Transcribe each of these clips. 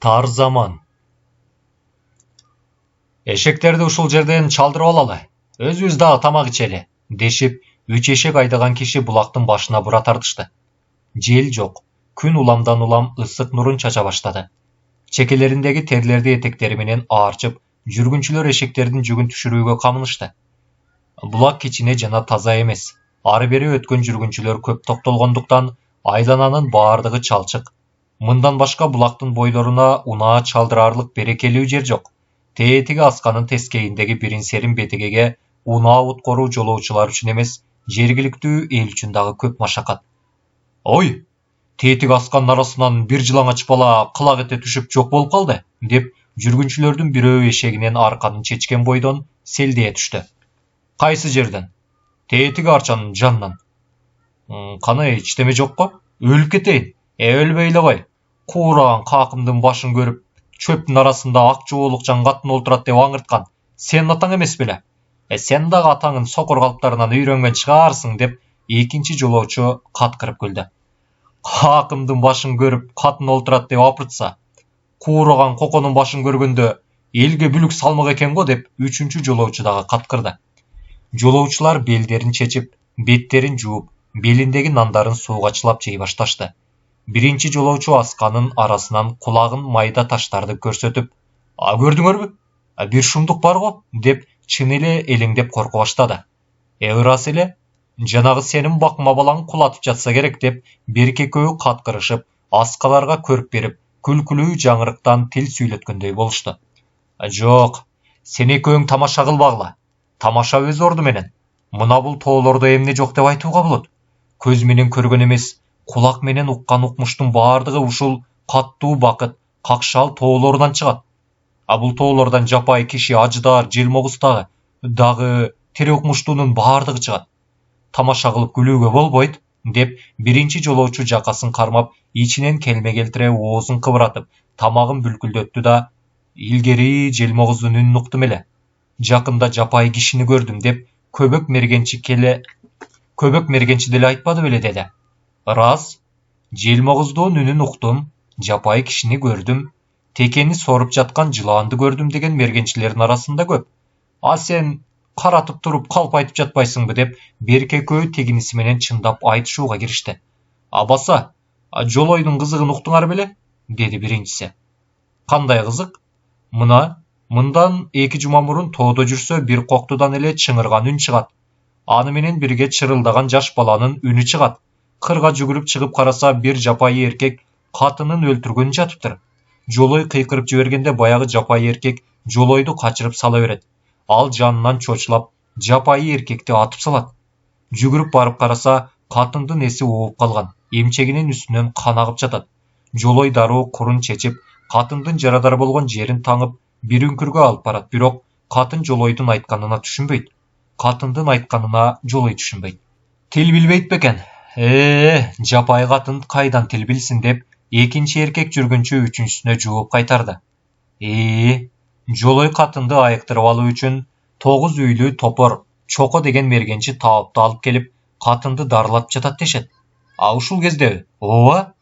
Тар заман. Эшектерди ушул жерден чалдырып алалы. Өзүбүз дагы тамак ичели, дешип, 3 эшек айдаган киши булактын башына бура тартышты. Жел жок. Күн уламдан улам ысык нурун чача баштады. Чекелериндеги терлерди этектери менен аарчып, жүргүнчүлөр эшектердин жүгүн түшүрүүгө камынышты. Булак кичине жана таза эмес. Ары бери өткөн жүргүнчүлөр көп токтолгондуктан айлананын баардыгы чалчык. Мындан башка булактын бойлоруна унаа чалдырарлык берекелүү жер жок. Тетиги асканын тескейиндеги бирин серин бетегеге унаа уткоруу жолоочулар үчүн эмес, жергиликтүү эл үчүн дагы көп машакат. Ой, тетиги асканын арасынан бир жылаңач бала кылак эте түшүп жок болуп калды, деп жүргүнчүлөрдүн бирөө эшегинен арканын чечкен бойдон селдее түштү. Кайсы жерден? Тетиги арчанын жанынан. Каны эчтеме жокко? Өлүп кетейин. Өлбөй эле кой. Куураган какымдын башын көрүп, чөптүн арасында ак жуолукчан катын олтурат деп аңырткан. Сенин атаң эмес беле? Сен дагы атаңын сокур калыптарынан үйрөнгөн чыгаарсың, деп экинчи жолоочу каткырып күлдү. Какымдын башын көрүп, катын олтурат деп апыртса, куураган коконун башын көргөндө элге бүлүк салмак экен го, деп үчүнчү жолоочу дагы каткырды. Жолоочулар белдерин чечип, беттерин жууп, белиндеги нандарын сууга чылап жей башташты. Биринчи жолоочу асканын арасынан кулагын майда таштарды көрсөтүп, көрдүңөрбү? Бир шумдук бар го, деп чын эле элеңдеп корко баштады. Ырас эле, жанагы сенин бакма балаң кулатып жатса керек, деп берки экөө каткырышып, аскаларга көрүп берип, күлкүлүү жаңырыктан тил сүйлөткөндөй болушту. Жок, сен экөөң тамаша кылбагыла. Тамаша өз орду менен. Мына бул тоолордо эмне жок деп айтууга болот. Көз менен көргөн эмес, кулак менен уккан укмуштун баардыгы ушул каттуу бакыт, какшал тоолордон чыгат. Бул тоолордон жапай киши, аждар, желмогуз дагы тире укмуштуунун баардыгы чыгат. Тамаша кылып күлүүгө болбойт, деп биринчи жолоочу жакасын кармап, ичинен келме келтире оозун кыбыратып, тамагын бүлкүлдөттү да, илгери желмогуздун үнүн уктум эле. Жакында жапай кишини көрдүм, деп көбөк мергенчи деле айтпады беле, деди. Рас, желмогуздун үнүн уктум, жапай кишини көрдүм, текени соруп жаткан жылаанды көрдүм деген мергенчилердин арасында көп. Сен каратып туруп калп айтып жатпайсыңбы, деп берки экөө тегиниси менен чындап айтышууга киришти. Баса, жолойдун кызыгын уктуңар беле? Деди биринчиси. Кандай кызык? Мындан 2 жума мурун тоодо жүрсө, бир коктудан эле чыңырган үн чыгат. Аны менен бирге чырылдаган жаш баланын үнү чыгат. Кырга жүгүрүп чыгып караса, бир жапай эркек катынын өлтүргөнү жатыптыр. Жолой кыйкырып жибергенде баягы жапай эркек жолойду качырып сала берет. Ал жанынан чочулап, жапай эркекти атып салат. Жүгүрүп барып караса, катындын эси ооп калган, эмчегинин үстүнөн кан агып жатат. Жолой дароо курун чечип, катындын жарадар болгон жерин таңып, бир үңкүргө алып барат, бирок катын жолойдун айтканына түшүнбөйт. Катындын айтканына жолой түшүнбөйт. Тил билбейт бекен? Жапай катын кайдан тил билсин, деп экинчи эркек жүргүнчү үчүнчүсүнө жооп кайтарды. Жолой катынды айыктырып алуу үчүн 9 үйлүү топор, чоко деген мергенчи таапты алып келип, катынды дарылап жатат дешет. Ушул кезде, ооба,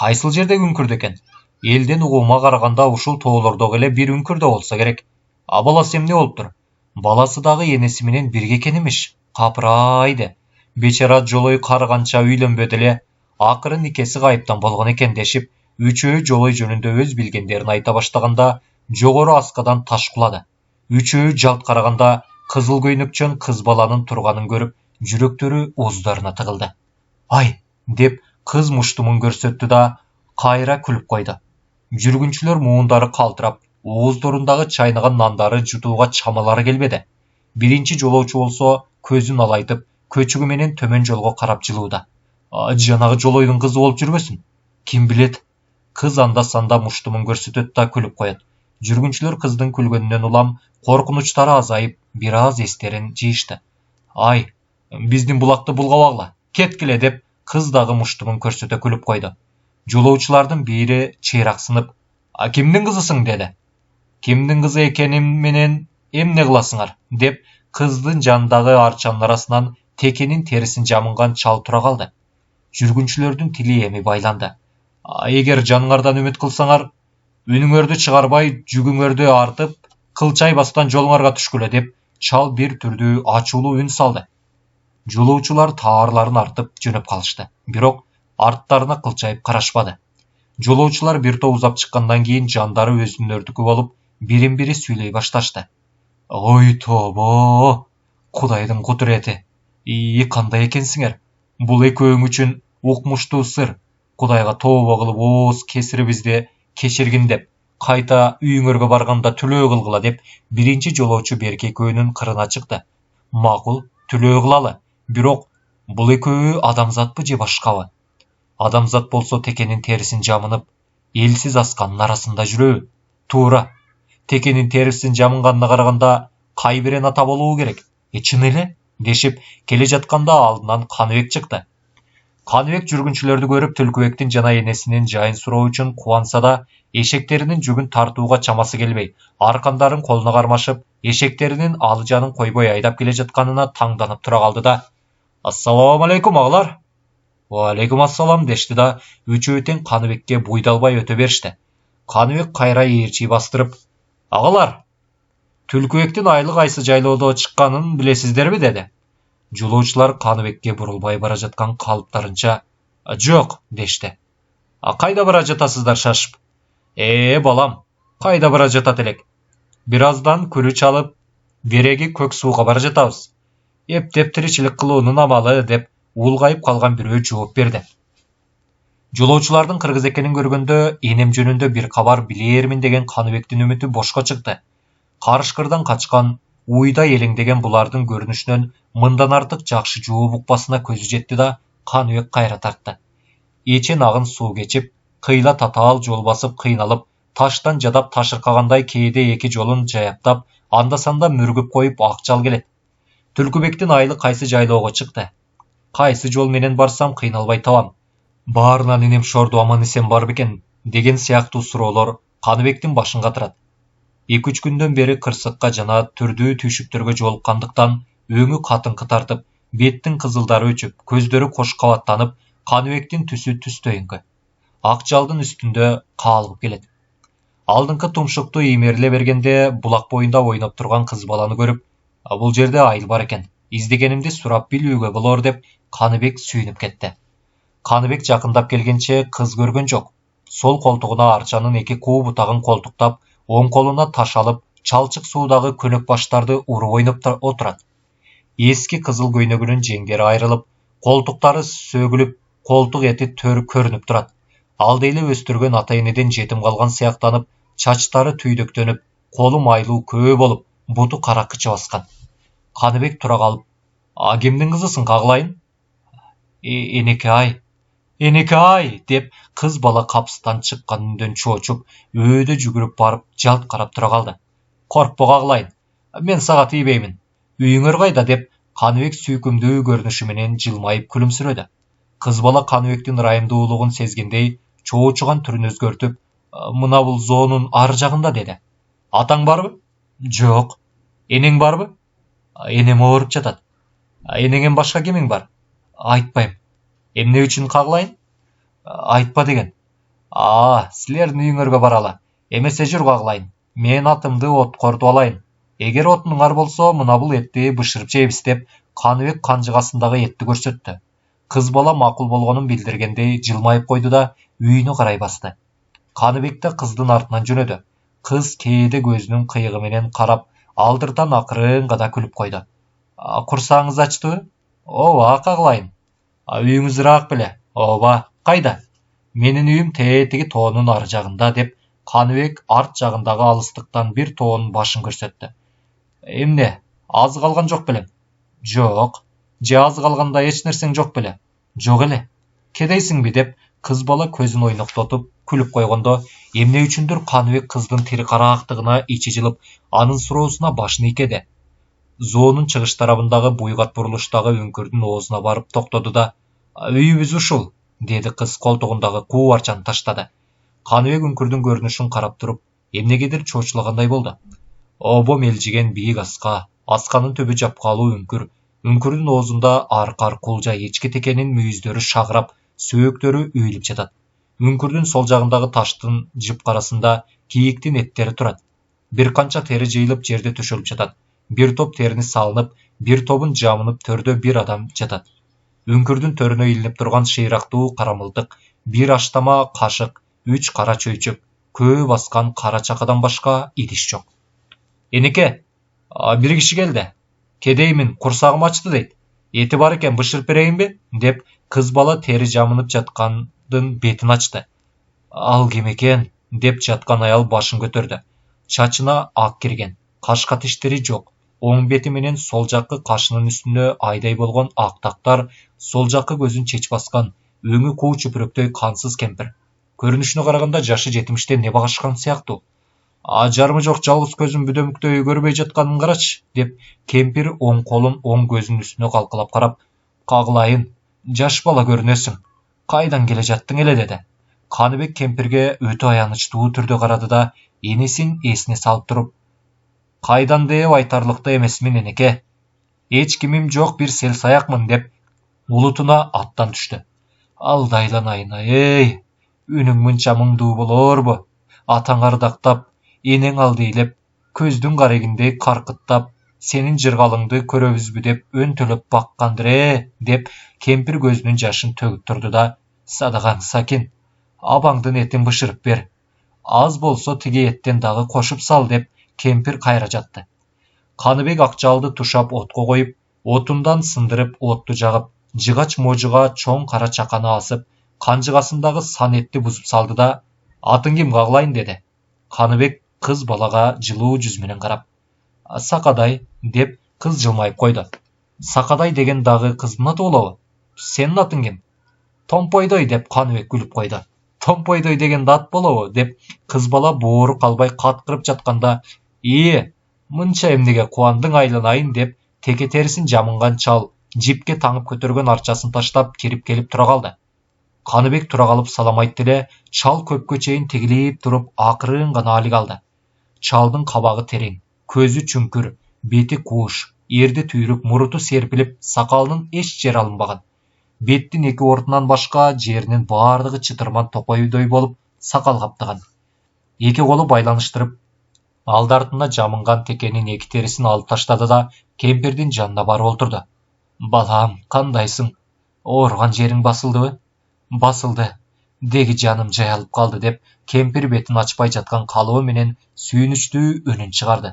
кайсыл жердеги үңкүрдө экен? Элден угуума караганда ушул тоолордогу эле бир үңкүрдө болсо керек. Баласы эмне болуптур? Баласы дагы энеси менен бирге экен имиш. Капырайды. Бечара жолой карыганча үйлөнбөдү эле. Акыры никеси кайыптан болгон экен, дешип, үчөө жолой жөнүндө өз билгендерин айта баштаганда, жогору аскадан таш кулады. Үчөө жалт караганда, кызыл көйнөкчөн кыз баланын турганын көрүп, жүрөктөрү ооздарына тыгылды. Ай, деп кыз муштумун көрсөттү да, кайра күлүп койду. Жүргүнчүлөр муундары калтырап, ооздорундагы чайнаган нандары жутууга чамалары келбеди. Биринчи жолоочу болсо көзүн алайтып, көчүгү менен төмөн жолго карап жылууда. Жанагы жолойдун кызы болуп жүрбөсүн? Ким билет? Кыз анда-санда муштумун көрсөтөт да күлүп коет. Жүргүнчүлөр кыздын күлгөнүнөн улам коркунучтары азайып, бир аз эстерин жыйышты. Ай, биздин булакты булгабагыла, кеткиле, деп кыз дагы муштумун көрсөтө күлүп койду. Жолоочулардын бири чыйраксынып, кимдин кызысың, деди. Кимдин кызы экеним менен эмне кыласыңар, деп кыздын жанындагы арчанын арасынан текенин терисин жамынган чал тура калды. Жүргүнчүлөрдүн тили эми байланды. Эгер жаныңардан үмүт кылсаңар, Үнүңөрдү чыгарбай, жүгүңөрдү артып, кылчай бастан жолуңарга түшкүлө деп чал бир түрдүү ачуулуу үн салды. Жолоочулар таарларын артып жөнөп калышты. Бирок арттарына кылчайып карашпады. Жолоочулар бир топ узап чыккандан кийин жандары өзүнөрдүкү болуп, бирин-бири сүйлөй башташты. Ой тобо, Кудайдын кудурети. Кандай экенсиңер? Бул экөөң үчүн укмуштуу сыр. Кудайга тобо кылып ооз кесирибизди кечиргин деп, кайта үйүңөргө барганда түлөө кылгыла деп, биринчи жолоочу берки экөөнүн кырына чыкты. Макул, түлөө кылалы. Бирок бул экөө адамзатпы же башкабы? Адамзат болсо текенин терисин жамынып, элсиз асканын арасында жүрөбү? Туура. Текенин терисин жамынганына караганда кайбирен ата болуу керек. Чын эле? Дешип келе жатканда алдынан Каныбек чыкты. Каныбек жүргүнчүлөрдү көрүп Түлкүбектин жана энесинин жайын суроо үчүн кубанса да, эшектеринин жүгүн тартууга чамасы келбей, аркандарын колуна кармашып, эшектеринин алы жанын койбой айдап келе жатканына таңданып тура калды да: "Ассаламу алейкум агалар." "Алейкум ассалам" дешти да, үчөө тең Каныбекке буйдалбай өтө беришти. Каныбек кайра ээрчи бастырып: "Агалар, Түлкүбектин айыл кайсы жайлоодо чыкканын билесиздерби?" деди. Жолоочулар Каныбекке бурулбай бара жаткан калыптарынча "Жок" дешти. "Кайда бара жатасыздар шашып?" Балам, кайда бара жатат элек? Бир аздан күрү чалып, береги көк сууга бара жатабыз. Эптеп тиричилик кылуунун амалы" деп улгайып калган бирөө жооп берди. Жолоочулардын кыргыз экенин көргөндө, энем жөнүндө бир кабар билээрмин деген Каныбектин үмүтү бошко чыкты. Карышкырдан качкан, уйда элеңдеген булардын көрүнүшүнөн мындан артык жакшы жооп укпасына көзү жетти да, Каныбек кайра тартты. Эчен агын суу кечип, кыйла татаал жол басып кыйналып, таштан жадап ташыркагандай кээде эки жолун жаяптап, анда-санда мүргүп коюп ак жал келет. Түлкүбектин айылы кайсы жайлоого чыкты. Кайсы жол менен барсам кыйналбай табам. Баарынан энем шорду аман эсен бар бекен деген сыяктуу суроолор Каныбектин башын катырат. 2-3 күндөн бери кырсыкка жана түрдүү түйшүктөргө жолуккандыктан өңү катыңкы тартып, беттин кызылдары өчүп, көздөрү кош кабаттанып, Каныбектин түсү түстөйүңкү. Ак жалдын үстүндө каалып келет. Алдыңкы тумшукту иймериле бергенде булак боюнда ойноп турган кыз баланы көрүп, бул жерде айыл бар экен, издегенимди сурап билүүгө болор деп Каныбек сүйүнүп кетти. Каныбек жакындап келгенче кыз көргөн жок. Сол колтугуна арчанын эки куу бутагын колтуктап, оң колуна таш алып, чалчык суудагы көнөк баштарды уруп ойноп отурат. Эски кызыл көйнөгүнүн жеңдери айрылып, колтуктары сөгүлүп, колтук эти көрүнүп турат. Алды эле өстүргөн ата-энеден жетим калган сыяктанып, чачтары түйдөктөнүп, колу майлуу көө болуп, буту каракычы баскан. Каныбек тура калып: "Кимдин кызысың, кагылайын?" Энеке ай" деп кыз бала капыстан чыккан үндөн чоочуп, өөдө жүгүрүп барып жалт карап тура калды. "Коркпо кагылайын, мен сага тийбеймин. Үйүңөр кайда?" деп Каныбек сүйкүмдүү көрүнүшү менен жылмайып күлүмсүрөдү. Кыз бала Каныбектин ырайымдуулугун сезгендей, чоочуган түрүн өзгөртүп: "Мына бул зоонун ар жагында" деди. "Атаң барбы?" "Жок." "Энең барбы?" "Энем ооруп жатат." "Энеңен башка кимиң бар?" "Айтпайм." "Эмне үчүн кагылайын?" "Айтпа" деген. Силердин үйүңөргө баралы. Эмесе жүр кагылайын. Мен атымды откортуп алайын. Эгер отунуңар болсо, мына бул этти бышырып жейбиз" деп Каныбек канжыгасындагы этти көрсөттү. Кыз бала макул болгонун билдиргендей жылмайып койду да, үйүнө карай басты. Каныбек да кыздын артынан жөнөдү. Кыз кээде көзүнүн кыйыгы менен карап, алдыртан акырын гана күлүп койду. "Курсагыңыз ачтыбы?" "Ооба, кагылайын." "Үйүңүз ыраак беле?" "Ооба." "Кайда?" "Менин үйүм тетиги тоонун ар жагында" деп Каныбек арт жагындагы алыстыктан бир тоонун башын көрсөттү. "Эмне, аз калган жок белең?" "Жок." "Же аз калганда эч нерсең жок беле?" "Жок эле." "Кедейсиңби?" деп кыз бала көзүн ойноктотуп күлүп койгондо, эмне үчүндүр Каныбек кыздын тири караактыгына ичи жылып, анын суроосуна башын ийкеди. Зоонун чыгыш тарабындагы буйгат бурулуштагы үңкүрдүн оозуна барып токтоду да: "Үйүбүз ушул" деди кыз колтугундагы куу арчаны таштады. Каныбек үңкүрдүн көрүнүшүн карап туруп, эмнегедир чоочулагандай болду. Обо мелжиген бийик асканын түбү жапкалуу үңкүр, үңкүрдүн оозунда аркар кулжа эчки текенин мүйүздөрү шагырап, сөөктөрү үйүлүп жатат. Үңкүрдүн сол жагындагы таштын жыпкарасында кийиктин эттери турат. Бир канча тери жыйылып жерде төшөлүп жатат. Бир топ терини салынып, бир тобун жамынып төрдө бир адам жатат. Үңкүрдүн төрүнө илинип турган шыйрактуу кара мылтык, бир аштама кашык, 3 кара чөйчөк, көө баскан кара чакадан башка идиш жок. Энеке, бир киши келди. Кедеймин, курсагым ачты дейт. Эти бар экен, бышырып берейинби? Деп кыз бала тери жамынып жаткандын бетин ачты. Ал ким экен? Деп жаткан аял башын көтөрдү. Чачына ак кирген, кашка тиштери жок. Оң бети менен сол жаккы кашынын үстүнө айдай болгон ак тактар, сол жаккы көзүн чеч баскан, өңү куу чүпүрөктөй кансыз кемпир. Көрүнүшүнө караганда жашы 70те не багышкан сыяктуу. Ажармы жок жалгыз көзүм бүдөмүктөй көрбөй жатканын карачы, деп кемпир оң колун оң көзүнүн үстүнө калкалап карап, кагылайын, жаш бала көрүнөсүң. Кайдан келе жаттың эле деди. Каныбек кемпирге өтө аянычтуу түрдө карады да, энесин эсине салып туруп, кайдан деп айтарлыктуу эмесмин энеке. Эч кимим жок, бир сел саякмын деп улутуна аттан түштү. Алдайланайын эй, үнүң мынча мыңдуу болорбу? Атаң ардактап, энең алдыйлеп, көздүн карегиндей каркыттап, сенин жыргалыңды көрөбүзбү деп өнтөлөп баккандыр деп кемпир көзүнүн жашын төгүп турду да, садагаң сакин, абаңдын этин бышырып бер. Аз болсо тиги эттен дагы кошуп сал деп кемпир кайра жатты. Каныбек акчалды тушап отко коюп, отундан сындырып отту жагып, жыгач можуга чоң кара чаканы асып, канжыгасындагы сан этти бузуп салды да, атың ким, кагылайын деди. Каныбек кыз балага жылуу жүз менен карап, Сакадай деп кыз жылмайып койду. Сакадай деген дагы кыздын аты болобу? Сенин атың ким? Томпойдой деп Каныбек күлүп койду. Томпойдой деген ат болобу деп кыз бала боору калбай каткырып жатканда, мынча эмнеге кубандың айланайын деп теке терисин жамынган чал жипке таңып көтөргөн арчасын таштап кирип келип тура калды. Каныбек тура калып салам айтты эле, чал көпкө чейин тигилип туруп акырын гана алик алды. Чалдын кабагы терең, көзү чүңкүр, бети кууш, эрди түйрүк, муруту серпилип, сакалынын эч жери алынбаган. Беттин эки ортунан башка жеринин баардыгы чытырман токойдой болуп сакал каптаган. Эки колу байланыштырып, алды артына жамынган текенин эки терисин алып таштады да кемпирдин жанына барып олтурду. Балам, кандайсың? Ооруган жериң басылдыбы? Басылды. Деги жаным жаялып калды деп кемпир бетин ачпай жаткан калыбы менен сүйүнүчтүү үнүн чыгарды.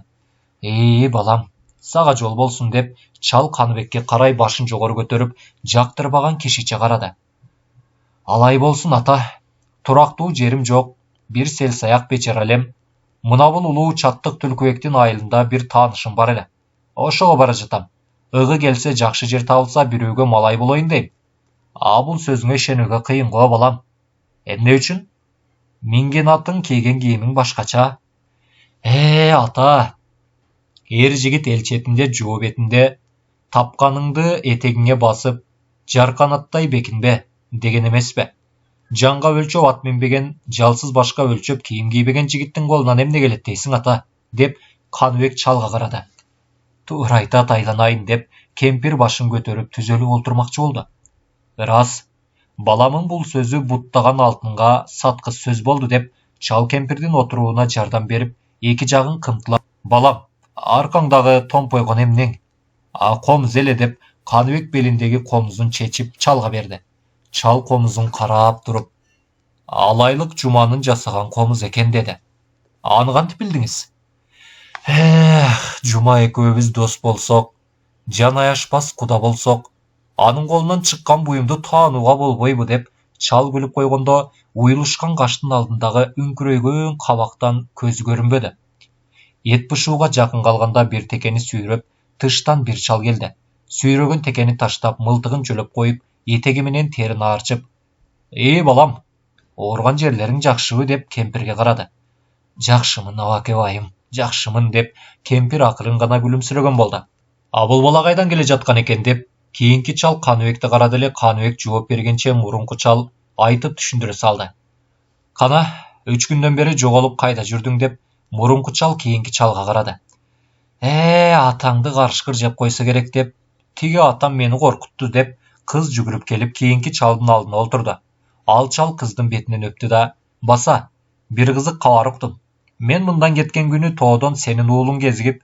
Балам, сага жол болсун деп чал Каныбекке карай башын жогору көтөрүп, жактырбаган кишиче карады. Алай болсун ата, турактуу жерим жок, бир сел саяк бечара элем. Мына бул улуу чаттык Түлкүбектин айылында бир таанышым бар эле. Ошого бара жатам. Ыгы келсе, жакшы жер табылса, бирөөгө малай болоюн дейм. Бул сөзүңө ишенүүгө кыйын го балам. Эмне үчүн? Минген атың, кийген кийимиң башкача. Ата. Эр жигит эл четинде, жоо бетинде, тапканыңды этегиңе басып, жарканаттай бекинбе деген эмеспи? Жанга өлчөп ат минбеген, жалсыз башка өлчөп кийим кийбеген жигиттин колунан эмне келет дейсиң ата? Деп Каныбек чалга карады. Туура айтат, айланайын деп кемпир башын көтөрүп түзөлүп олтурмакчы болду. Рас, баламын бул сөзү буттаган алтынга саткыс сөз болду деп чал кемпирдин отурууна жардам берип, эки жагын кымтылап, балам, аркаңдагы томпойгон эмнең? Комуз эле деп Каныбек белиндеги комузун чечип чалга берди. Чал комузун карап туруп, алайлык Жуманын жасаган комуз экен деди. Аны кантип билдиңиз? Жума экөөбүз дос болсок, жан аяшпас куда болсок, анын колунан чыккан буюмду таанууга болбойбу деп чал күлүп койгондо, уюлушкан каштын алдындагы үңкүрөйгөн кабактан көзү көрүнбөдү. Эт бышууга жакын калганда бир текени сүйрөп, тыштан бир чал келди. Сүйрөгөн текени таштап, мылтыгын жөлөп коюп, этеги менен терини аарчып, балам, ооруган жерлериң жакшыбы деп кемпирге карады. Жакшымын, абаке байым, жакшымын деп кемпир акырын гана күлүмсүрөгөн болду. Бул бала кайдан келе жаткан экен деп кийинки чал Каныбекти карады эле. Каныбек жооп бергенче мурунку чал айтып түшүндүрө салды. Кана, 3 күндөн бери жоголуп кайда жүрдүң деп мурунку чал кийинки чалга карады. Атаңды карышкыр жеп койсо керек деп, тиги атам мени коркутту деп кыз жүгүрүп келип кийинки чалдын алдына олтурду. Ал чал кыздын бетинен өптү да, баса, бир кызык кабар уктум. Men мындан кеткен күнү тоодон сенин уулуң кезигип,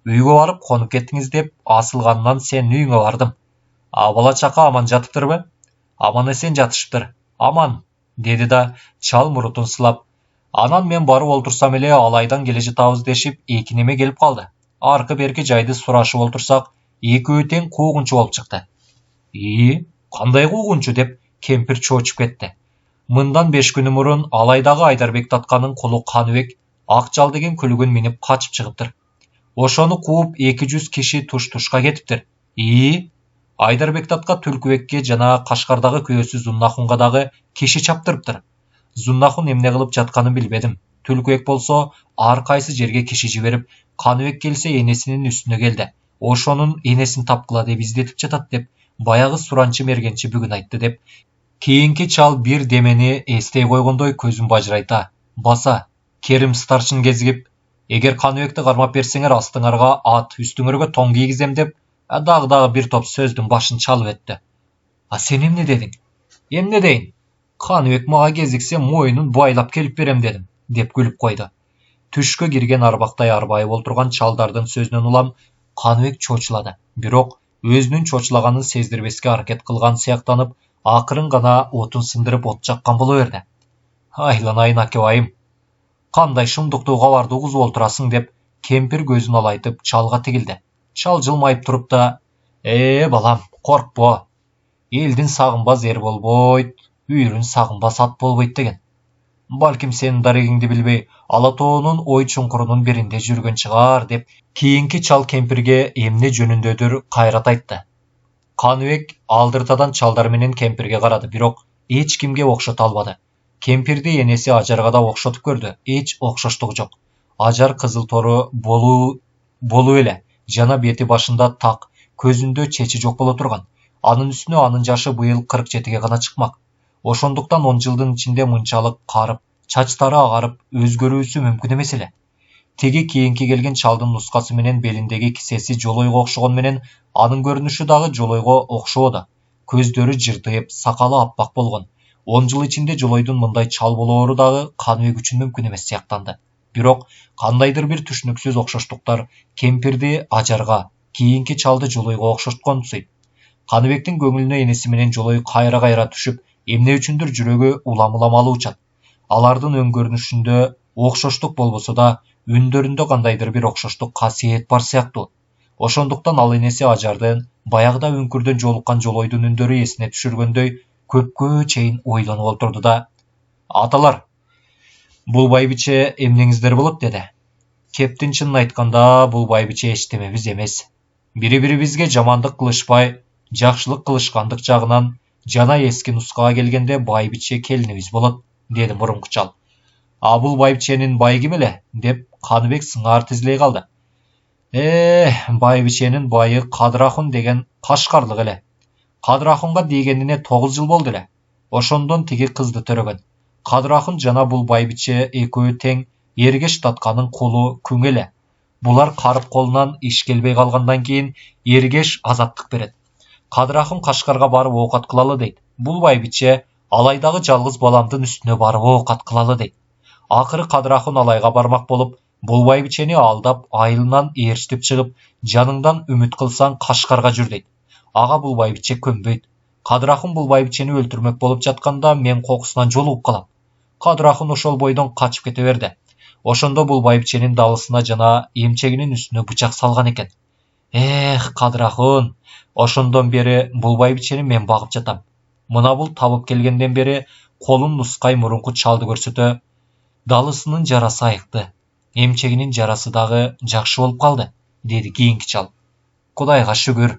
үйгө барып конуп кеттиңиз деп асылганынан сенин үйүңө бардым. А бала чака аман жатыптырбы? Аман эсен жатышыптыр. Аман, деди да чал мурутун сылап. Анан мен барып олтурсам эле Алайдан келе жатабыз дешип эки неме келип калды. Аркы берки жайды сурашып олтурсак, экөө тең куугунчу болуп чыкты. Кандай куугунчу деп кемпир чоочуп кетти. Мындан 5 күнү мурун Алайдагы Айдарбек татканын кулу Каныбек ак жал деген күлүгүн минип качып чыгыптыр. Ошону кууп 200 киши туш-тушка кетиптир. Айдарбек татка Түлкүбекке жана Кашкардагы күйөөсү Зуннахунга дагы киши чаптырыптыр. Зуннахун эмне кылып жатканын билбедим. Түлкүбек болсо ар кайсы жерге киши жиберип, Каныбек келсе энесинин үстүнө келди. Ошонун энесин тапкыла деп издетип жатат деп баягы суранчы мергенчи бүгүн айтты деп. Кийинки чал бир демени эстей койгондой көзүн бажырайта. Баса, Керим старшын кезигип, эгер Каныбекти кармап берсеңер астыңарга ат, үстүңөргө тоң кийгизем деп, дагы бир топ сөздүн башын чалып өттү. А сен эмне дедиң? Эмне дейин? Каныбек мага кезиксе моюнун байлап келип берем дедим, деп күлүп койду. Түшкө кирген арбактай арбайып олтурган чалдардын сөзүнөн улам Каныбек чочулады. Бирок өзүнүн чочулаганын сездирбеске аракет кылган сыяктанып, акырын гана отун сындырып от жаккан боло берди. Айланайын акебайым. Кандай шымдыктуу кабарды угузуп олтурасың деп кемпир көзүн алайтып чалга тигилди. Чал жылмайып туруп да, балам, коркпо. Элдин сагынбас эр болбойт, үйүрүн сагынбас ат болбойт деген. Балким сенин дарегиңди билбей, Ала тоонун ой чуңкурунун биринде жүргөн чыгар деп кийинки чал кемпирге эмне жөнүндөдүр кайрат айтты. Каныбек алдыртадан чалдар менен кемпирге карады, бирок эч кимге окшото албады. Кемпирди энеси Ажарга да окшотуп көрдү, эч окшоштугу жок. Ажар кызыл тору болуу эле, жана бети башында так, көзүндө чечи жок боло турган. Анын үстүнө анын жашы быйыл 47-ге гана чыкмак. Ошондуктан 10 жылдын ичинде мынчалык карып, чачтары агарып өзгөрүүсү мүмкүн эмес эле. Теги кийинки келген чалдын нускасы менен белиндеги кисеси жолойго окшогон менен анын көрүнүшү дагы жолойго окшоодо. Көздөрү жыртыйып, сакалы аппак болгон. 10 жыл ичинде жолойдун мындай чал болоору дагы Каныбек үчүн мүмкүн эмес сыяктанды. Бирок кандайдыр бир түшүнүксүз окшоштуктар кемпирди Ажарга, кийинки чалды жолойго окшотконсуйт. Каныбектин көңүлүнө энеси менен жолой кайра түшүп, эмне үчүндүр жүрөгү улам-улам алуучат. Алардын өңгөрүнүшүндө окшоштук болбосо да, үндөрүндө кандайдыр бир окшоштук касиет бар сыяктуу. Ошондуктан ал энеси Ажардын баягыда үңкүрдөн жолуккан жолойдун үндөрү эсине түшүргөндөй көпкө чейин ойлонуп олтурду да, аталар, бул байбиче эмнеңиздер болот деди. Кептин чынын айтканда, бул байбиче эчтемебиз эмес. Бири-бирибизге жамандык кылышпай, жакшылык кылышкандык жагынан жана эски нускага келгенде байбиче келинибиз болот, деди мурунку чал. А бул байбиченин байы ким эле? Деп Каныбек сыңар тизилей калды. Байбиченин байы Кадырахун деген Кашкарлык эле. Кадырахунга дегенине 9 жыл болду эле. Ошондон тиги кызды төрөгөн. Кадырахун жана бул байбиче экөө тең Эргеш татканын кулу күң эле. Булар карып колунан иш келбей калгандан кийин Эргеш азаттык берет. Кадырахун Кашкарга барып оокат кылалы дейт. Бул байбиче Алайдагы жалгыз баламдын үстүнө барып оокат кылалы дейт. Акыры Кадырахун Алайга бармак болуп, бул байбичени алдап, айылынан ээрчитип чыгып, жаныңдан үмүт кылсаң Кашкарга жүр дейт. Ага бул байбиче көнбөйт. Кадырахун бул байбичени өлтүрмөк болуп жатканда мен кокусунан жолугуп калам. Кадырахун ошол бойдон качып кете берди. Ошондо бул байбиченин далысына жана эмчегинин үстүнө бычак салган экен. Кадырахун, ошондон бери бул байбичени мен багып жатам. Мына бул табып келгенден бери колун нускай мурунку чалды көрсөтө, далысынын жарасы айыкты. Эмчегинин жарасы дагы жакшы болуп калды, деди кийинки чал. Кудайга шүгүр.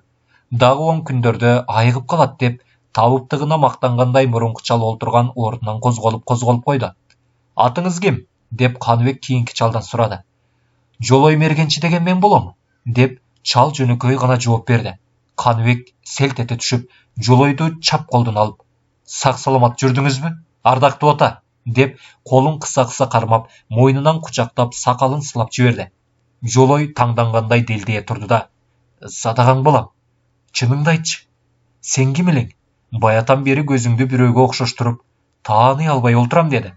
Дагы 10 күндөрдө айыгып калат деп табыптыгына мактангандай мурунку чал олтурган ордунан козголуп койду. Атыңыз ким? Деп Каныбек кийинки чалдан сурады. Жолой мергенчи деген мен болом, деп чал жөнөкөй гана жооп берди. Каныбек селт эте түшүп, жолойду чап колдон алып, сак саламат жүрдүңүзбү, ардактуу ата, деп колун кыса кармап, мойнунан кучактап, сакалын сылап жиберди. Жолой таңдангандай делдее турду да, садаган балам, чыныңды айтчы, сен ким элең? Баятан бери көзүңдү бирөөгө окшоштуруп, тааный албай олтурам деди.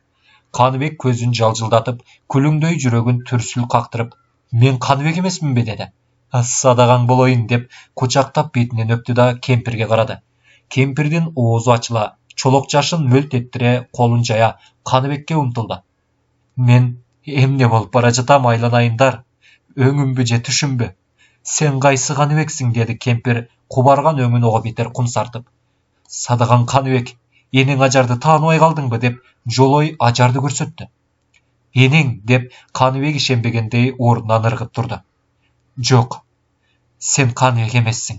Kanыбек көзін жалжылдатып, күліңдөй жүрегін түрсіл қақтырып, «Мен Каныбек емесмін бе?» деді. «Садағаң болайын» деп құшақтап бетінен өпті да кемпірге қарады. Кемпірдің оозу ачыла, чолок жашын мөлт еттіре, қолын жая Каныбекке ұмтылды. «Мен эмне болып бара жатам, айланайындар? Өңүмбү же түшүмбү? Сен кайсы Каныбексиң?» деді кемпір кубарган өңүн ого бетер кумсартып. «Садағаң Каныбек, енең Ажарды тааныбай калдыңбы?» деп Жолой Ажарды көрсөттү. «Енең?» деп Каныбек ишенбегендей ордунан ыргып турду. «Жок, сен Каныбек эмессиң.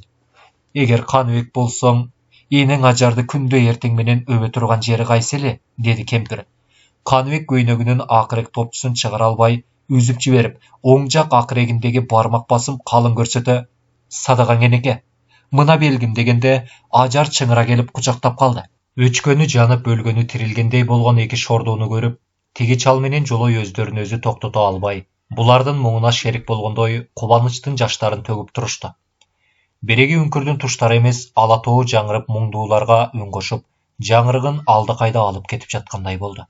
Эгер Каныбек болсоң, энең Ажарды күндө эртең менен өбө турган жери кайсы эле?» деди кемпир. Каныбек көйнөгүнүн акырек топчусун чыгара албай, үзүп жиберип, оң жак акырегиндеги бармак басым калың көрсөтө, «Садағаң энеке, мына белгим» дегенде Ажар чыңыра келип кучактап калды. Өчкөнү жанып өлгөнү тирилгендей болгон эки шордууну көрүп, тиги чал менен Жолой өздөрүн өзү токтото албай, булардын муңуна шерик болгондой кубанычтын жаштарын төгүп турушту. Береги үңкүрдүн туштары эмес, ала тоо жаңырып муңдууларга үн кошуп, жаңырыгын алды кайда алып кетип жаткандай болду.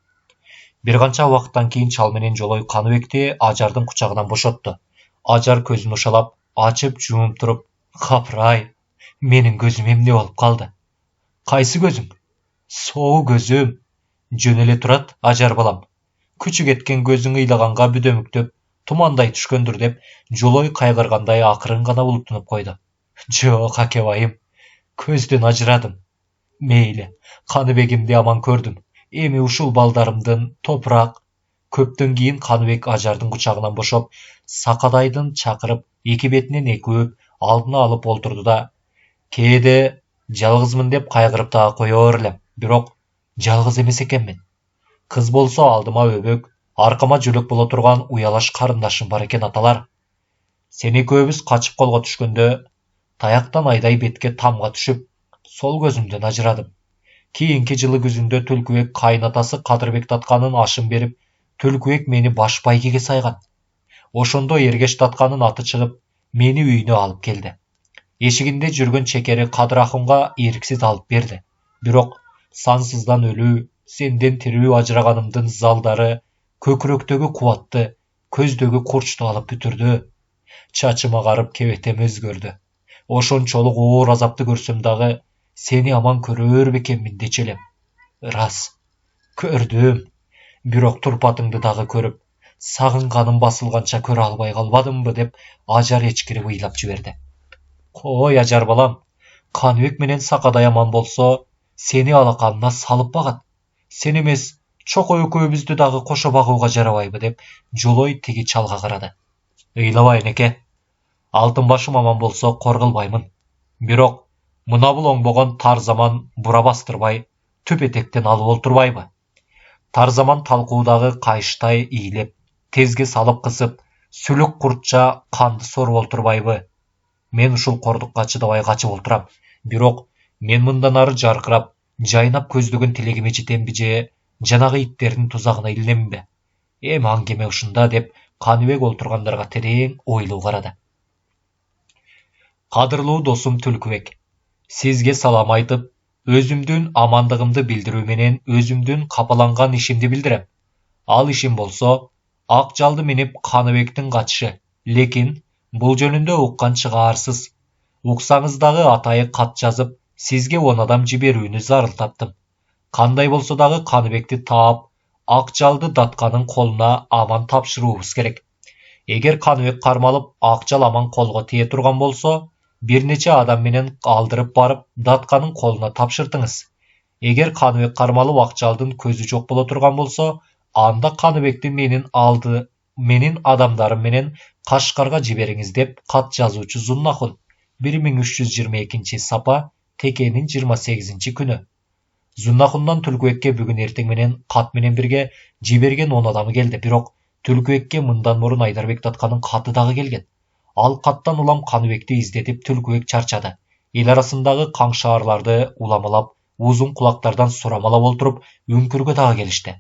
Бир канча убакыттан кийин чал менен Жолой Каныбекти Ажардын кучагынан бошотту. Ажар көзүн ушалап, ачып жумуп туруп, «Капырай, менин көзүм эмне болуп калды?» «Кайсы көзүң?» «Соо көзүм. Жөн эле турат, Ажар балам. Күчү кеткен көзүң ыйлаганга бүдөмүктөп, тумандай түшкөндүр» деп Жолой кайгыргандай акырын гана улуттунуп койду. «Жок, акебайым. Көздөн ажырадым. Мейли, Каныбегимди аман көрдүм. Эми ушул балдарымдын топурак». Көптөн кийин Каныбек Ажардын кучагынан бошоп, Сакадайдын чакырып, эки бетинен эки өп, алдына алып олтурду да, «Кээде жалгызмын деп кайгырып дагы коёр элем. Бирок жалгыз эмес экенмин. Кыз болсо алдыма өбөк, аркама жөлөк боло турган уялаш карындашым бар экен аталар. Сен экөөбүз качып колго түшкөндө, таяктан айдай бетке тамга түшүп, сол көзүмдөн ажырадым. Кийинки жылы күзүндө Түлкүбек кайнатасы Кадырбек татканын ашын берип, Түлкүбек мени баш байгеге сайган. Ошондо Эргеш татканын аты чыгып, мени үйүнө алып келди. Эшигинде жүргөн чекери Кадыр акунга эрксиз алып берди. Бирок сансыздан өлүү, сенден тирүү ажыраганымдын залдары көкүрөктөгү кубатты, көздөгү курчту алып бүтүрдү. Чачыма карып кебетем өзгөрдү. Ошончолук оор азапты көрсөм дагы сени аман көрөр бекенмин дечи элем. Рас, көрдүм. Бирок турпатыңды дагы көрүп, сагынганым басылганча көрө албай калбадымбы деп Ажар эчкирип ыйлап жиберди. «Кой, Ажар балам, Каныбек менен Сакадай аман болсо, сени алаканына салып багат. Сен эмес, чокой экөөбүздү дагы кошо багууга жарабайбы?» деп Жолой тиги чалга карады. «Ыйлаба энеке, алтын башым аман болсо кор кылбаймын. Бирок мына бул оңбогон тар заман бура бастырбай, түп этектен алып олтурбайбы? Тар заман талкуудагы кайыштай ийилеп, тезге салып кысып, сүлүк куртча канды соруп олтурбайбы? Мен ушул кордукка чыдабай качып олтурам. Бирок мен мындан ары жаркырап, жайнап көздөгөн тилегиме жетемби же жанагы иттердин тузагына илинемби? Эми аңгеме ушунда» деп Каныбек олтургандарга терең ойлуу карады. «Кадырлуу досум Түлкүбек, сизге салам айтып, өзүмдүн амандыгымды билдирүү менен өзүмдүн капаланган ишимди билдирем. Ал ишим болсо, ак жалды минип Каныбектин качышы. Лекин бул жөнүндө уккан чыгаарсыз. Уксаңыз дагы атайы кат жазып, сизге 10 адам жиберүүнү зарыл таптым. Кандай болсо дагы Каныбекти таап, ак жалды датканын колуна аман тапшыруубуз керек. Эгер Каныбек кармалып, ак жал аман колго тие турган болсо, бир нече адам менен алдырып барып, датканын колуна тапшыртыңыз. Эгер Каныбек кармалып ак жалдын көзү жок боло турган болсо, анда Каныбекти менин адамдарым менен Кашкарга жибериңиз» деп кат жазуучу Зуннахун 1322 сапа Текенин 28 күнү. Зуннахундан Түлкүбекке бүгүн эртең менен кат менен бирге жиберген 10 адамы келди. Бирок Түлкүбекке мындан мурун Айдарбек татканын каты дагы келген. Ал каттан улам Каныбекти издетип Түлкүбек чарчады. Эл арасындагы каңшаарларды уламалап, узун кулактардан сурамалап олтуруп, үңкүргө дагы келишти.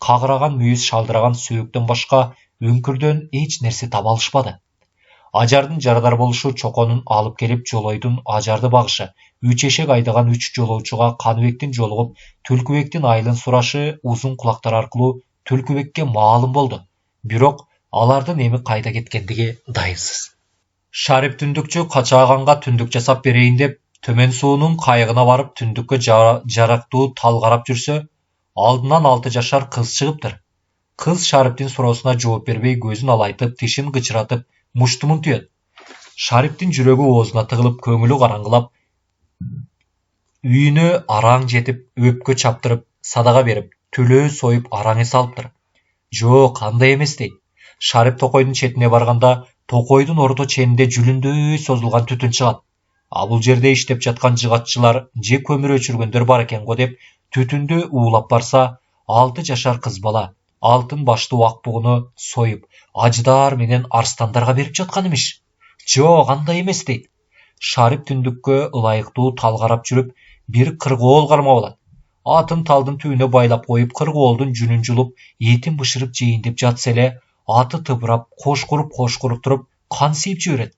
Кагыраган мүйүз шалдыраган сөөктөн башка үңкүрдөн эч нерсе таба алышпады. Ажардын жарадар болушу чоконун алып келип Жолойдун Ажарды багышы, 3 эшек айдаган 3 жолоочуга Каныбектин жолугуп, Түлкүбектин айылын сурашы узун кулактар аркылуу Түлкібекке маалым болды. Бирок алардын эми кайда кеткендиги дайырсыз. Шарип түндүкчү качааганга түндүк жасап берейин деп төмен суунун кайыгына барып түндүккө жарактуу тал карап жүрсө, алдынан 6 жашар кыз чыгыптыр. Кыз Шариптин суроосуна жооп бербей көзүн алайтып, тишин кычыратып, муштумун түйөт. Шариптин жүрөгү оозуна тыгылып, көңүлү караңгылап, үйүнө араң жетип, өпкө чаптырып, садага берип, төлөө союп араң эс алыптыр. Жок, андай эмес дейт. Шарип токойдун четине барганда, токойдун орто ченинде жүлүндөй созулган түтүн чыгат. А бул жерде иштеп жаткан жыгатчылар же көмүр өчүргөндөр бар экен го деп түтүндү уулап барса, 6 жашар кыз бала алтын баштуу ак бугуну союп, ажыдар менен арстандарга берип жаткан имиш. Жок, андай эмес дейт. Шарип түндүккө ылайыктуу тал карап жүрүп, бир кыргоол кармап алат. Атын талдын түбүнө байлап коюп, кыргоолдун жүнүн жулуп, этин бышырып жейин деп жатса эле, аты тыбырап, кошкуруп туруп, кан сийип жиберет.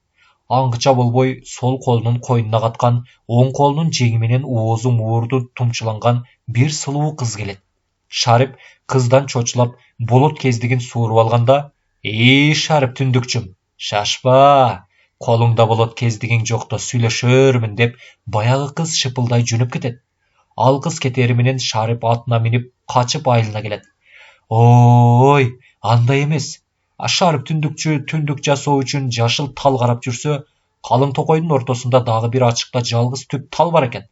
Аңгыча болбой сол колунун койнуна каткан, оң колунун жеңи менен оозу муурду тумчуланган бир сулуу кыз келет. Шарип кыздан чочулап, болот кездигин сууруп алганда, Шарип түндүкчүм, шашпа, колуңда болот кездигиң жокто сүйлөшөрмүн деп баягы кыз шыпылдай жөнөп кетет. Ал кыз кетери менен Шарип атына минип качып айылына келет. Ой, андай эмес. Шарип түндүкчү түндүк жасоо үчүн жашыл тал карап жүрсө, калың токойдун ортосунда дагы бир ачыкта жалгыз түп тал бар экен.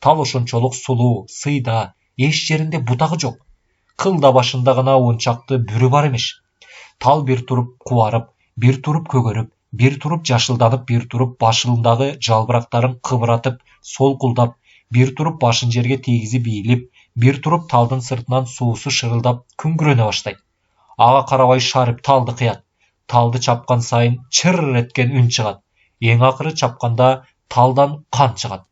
Тал ошончолук сулуу, сыйда, эч жеринде бутагы жок. Кылда башында гана ончакты бүрү бар эмиш. Тал бир туруп кубарып, бир туруп көгөрүп, бир туруп жашылданып, бир туруп башындагы жалбырактарын кыбыратып, солкулдап, бир туруп башын жерге тийгизип ийилип, бир туруп талдын сыртынан суусу шырылдап күңгүрөнө баштайт. Ага карабай Шарип талды кыят. Талды чапкан сайын чыр эткен үн чыгат. Эң акыры чапканда талдан кан чыгат.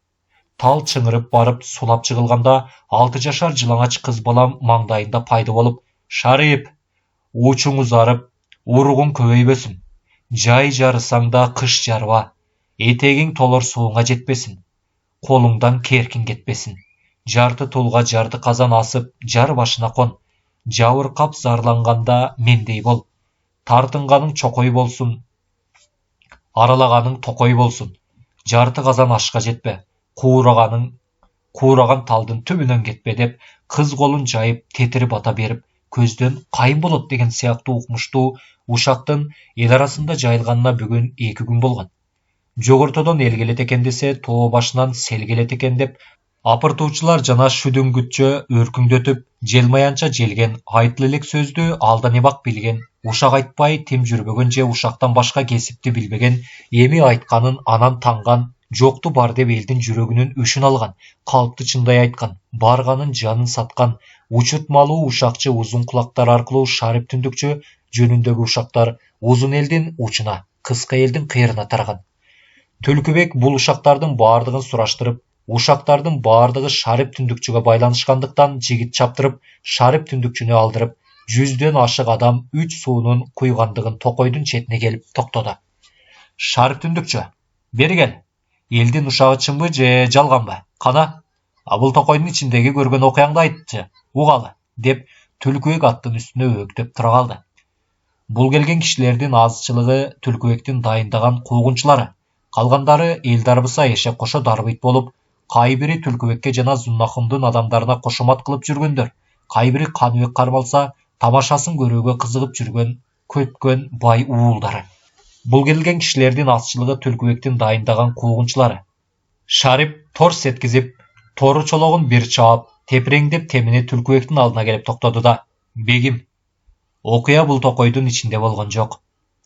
Тал чыңырып барып сулап чыгылганда, 6 жашар жылаңач кыз бала маңдайында пайда болуп, Шарип, учуң узарып, уругуң көбөйбөсүн. Жай жарысаң да кыш жарба. Этегиң толор сууңа жетпесин. Колуңдан керкин кетпесин. Жарты тулга жарты казан асып, жар башына кон. Жабыркап зарланганда мендей бол. Тартынганың чокой болсун, аралаганың токой болсун. Жарты казан ашка жетпе. Куураган талдын түбүнөн кетпе деп, кыз колун жайып, тетирип бата берип, көздөн кайын болот деген сыяктуу укмуштуу ушактын эл арасында жайылганына бүгүн 2 күн болгон. Жогортодон эл келет экен десе, тоо башынан сел келет экен деп, апыртуучулар жана шүдүңгүтчө өркүңдөтүп, желмаянча желген, айтыл элек сөздү алдан эбак билген, ушак айтпай тим жүрбөгөн же ушактан башка кесипти билбеген, эми айтканын анан танган, жокту бар деп элдин жүрөгүнүн өшүн алган, калпты чындай айткан, барганын жанын саткан, учуртмалуу ушакчы узун кулактар аркылуу Шарип түндүкчү жөнүндөгү ушактар узун элдин учуна, кыска элдин кыйрына тараган. Түлкүбек бул ушактардын баардыгын сураштырып, ушактардын баардыгы Шарип түндүкчүгө байланышкандыктан жигит чаптырып, Шарип түндүкчүнү алдырып, 100дөн ашык адам 3 суунун куйгандыгын токойдун четине келип токтоду. Шарип түндүкчү, бери кел. Элдин ушагы чынбы же жалганбы? Кана, бул токойдун ичиндеги көргөн окуяңды айтчы, угалы, деп Түлкүбек аттын үстүнө өктөп тура калды. Бул келген кишилердин азчылыгы Түлкүбектин дайындаган куугунчулары, калгандары эл дарбыса эшек кошо дарбыйт болуп, кайбири Түлкүбекке жана Зуннахундун адамдарына кошомат кылып жүргөндөр, кайбири Каныбек кармалса, тамашасын көрүүгө кызыгып жүргөн көткөн бай уулдары. Бул келген кишилердин азчылыгы Түлкүбектин дайындаган куугунчулары. Шарип торс эткизип, тору чологун бир чаап, тепиреңдеп темине Түлкүбектин алдына келип токтоду да: "Бегим, окуя бул токойдун ичинде болгон жок.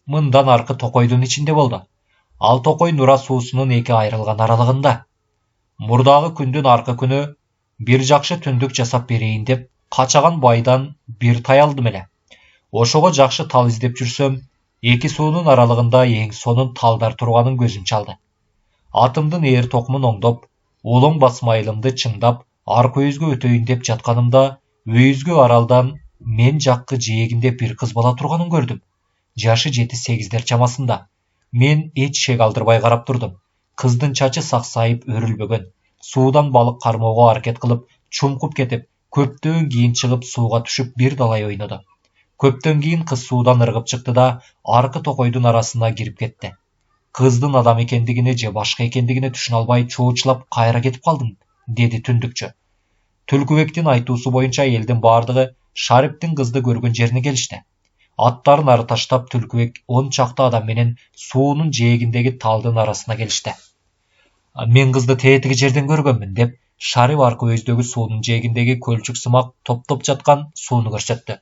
Мындан аркы токойдун ичинде болду. Ал токой Нура суусунун 2 айрылган аралыгында. Мурдагы күндүн аркы күнү бир жакшы түндүк жасап берейин деп качаган байдан бир таялдым эле. Ошого жакшы тал издеп жүрсөм, 2 суунун аралыгында эң сонун талдар турганын көзүм чалды. Атымдын ээр токмун оңдоп, улуң басмайылымды чыңдап, аркы өйүзгө өтөйүн деп жатканымда, өйүзгө аралдан мен жаккы жээгинде бир кыз бала турганын көрдүм. Жашы 7-8дер чамасында. Мен эч шек алдырбай карап турдум. Кыздын чачы саксайып өрүлбөгөн. Суудан балык кармоого аракет кылып, чумкуп кетип, Көптөн кийин чыгып сууга түшүп бир далай ойноду. Көптөн кийин кыз суудан ыргып чыкты да аркы токойдун арасына кирип кетти. Кыздын адам экендигине же башка экендигине түшүнө албай чоочулап кайра кетип калдың, деди түндүкчү. Түлкүбектин айтуусу боюнча элдин бардыгы Шариптин кызды көргөн жерине келишти. Аттарын ары таштап Түлкүбек 10 чакты адам менен суунун жээгиндеги талдын арасына келишти. Мен кызды тетиги жерден көргөнмүн деп Шарып аркы өздөгү суунун жээгиндеги көлчүк сымак топтоп жаткан сууну көрсөттү.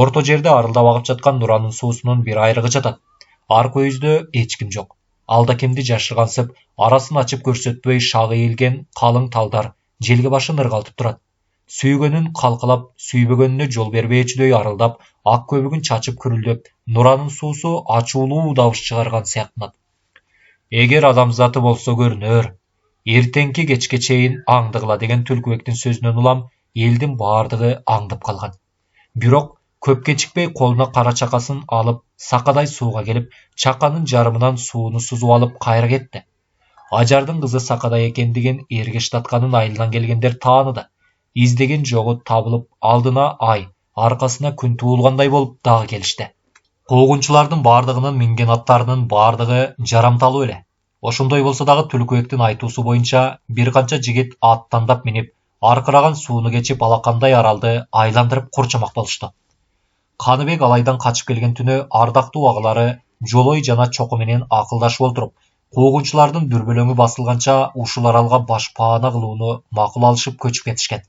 Орто жерде арылдап агып жаткан Нуранын суусунун бир айрыгы жатат. Аркы өздө эч ким жок. Алда кимди жашыргансып, арасын ачып көрсөтпөй шагы ийилген калың талдар желге башын ыргалтып турат. Сүйгөнүн калкалап, сүйбөгөнүнө жол бербейчүдөй арылдап, ак көбүгүн чачып күрүлдөп, Нуранын суусу ачуулуу дабыш чыгарган сыяктанат. Эгер адамзаты болсо көрүнөр, эртеңки кечке чейин аңдыгыла деген Түлкүбектин сөзүнөн улам элдин бардыгы аңдып калган. Бирок көп кечикпей колуна кара чакасын алып, сакадай сууга келип, чаканын жарымынан сууну сузуп алып кайра кетти. Ажардын кызы сакадай экендигин эргештатканын айылдан келгендер тааныды. Издеген жогу табылып, алдына ай, аркасына күн туулгандай болуп дагы келишти. Куугунчулардын бардыгынын минген аттарынын бардыгы жарамталуу эле. Ошондой болсо дагы Түлкүбектин айтуусу боюнча бир канча жигит ат тандап минип, аркыраган сууну кечип алакандай аралды айландырып курчамак болушту. Каныбек алайдан качып келген түнү ардактуу агалары Жолой жана Чоко менен акылдашып отуруп, куугунчулардын дүрбөлөңү басылганча ушул аралга баш паана кылууну макул алышып көчүп кетишкен.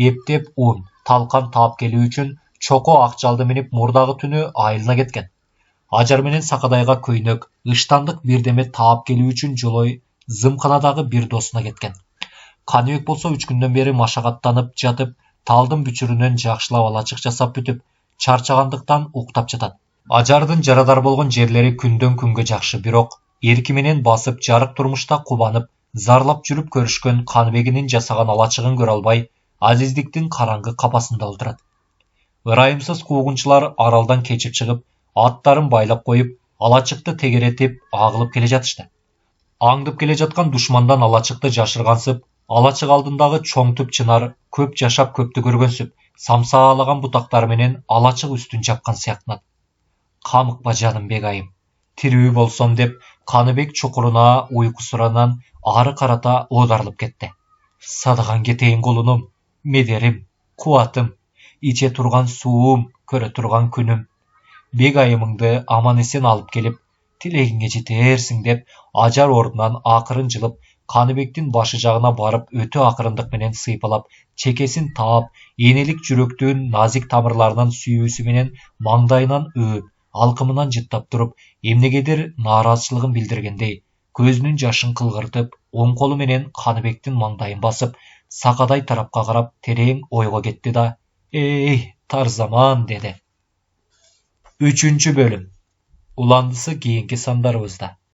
Эптеп ун, талкан таап келүү үчүн Чоко ак жалды минип мурдагы түнү айылына кеткен. Ажар менен Сакадайга көйнөк, ыштандык бирдеме таап келүү үчүн Жолой зымканадагы бир досуна кеткен. Каныбек болсо 3 күндөн бери машакаттанып жатып, талдын бүчүрүнөн жакшылап алачык жасап бүтүп, чарчагандыктан уктап жатат. Ажардын жарадар болгон жерлери күндөн күнгө жакшы, бирок эрки менен басып жарык турмушта кубанып, зарлап жүрүп көрүшкөн Каныбегинин жасаган алачыгын көрө албай, азиздиктин караңгы капасында олтурат. Ырайымсыз куугунчулар аралдан кечип чыгып, аттарын байлап коюп, алачыкты тегеретип агылып келе жатышты. Аңдып келе жаткан душмандан алачыкты жашыргансып, алачык алдындагы чоң түп чынар көп жашап көптү көргөнсүп, самсаалаган бутактары менен алачык үстүн жапкан сыяктанат. Камыкпа жаным бегайым, тирүү болсом деп Каныбек чукуруна уйкусуранан ары карата оодарылып кетти. Садаган кетейин кулунум, медерим, кубатым, иче турган суум, көрө турган күнүм. Бегайымыңды аман эсен алып келип, тилегиңе жетерсиң деп ажар ордунан акырын жылып, Каныбектин башы жагына барып өтө акырындык менен сыйпалап, чекесин таап, энелик жүрөктүн назик тамырларынан сүйүүсү менен маңдайынан өөп, алкымынан жыттап туруп, эмнегедир нааразычылыгын билдиргендей, көзүнүн жашын кылгыртып, оң колу менен Каныбектин маңдайын басып, Сакадай тарапка карап терең ойго кетти да, «Эй, тар заман», деди. 3 бөлүм. Уландысы кийинки сандарыбызда.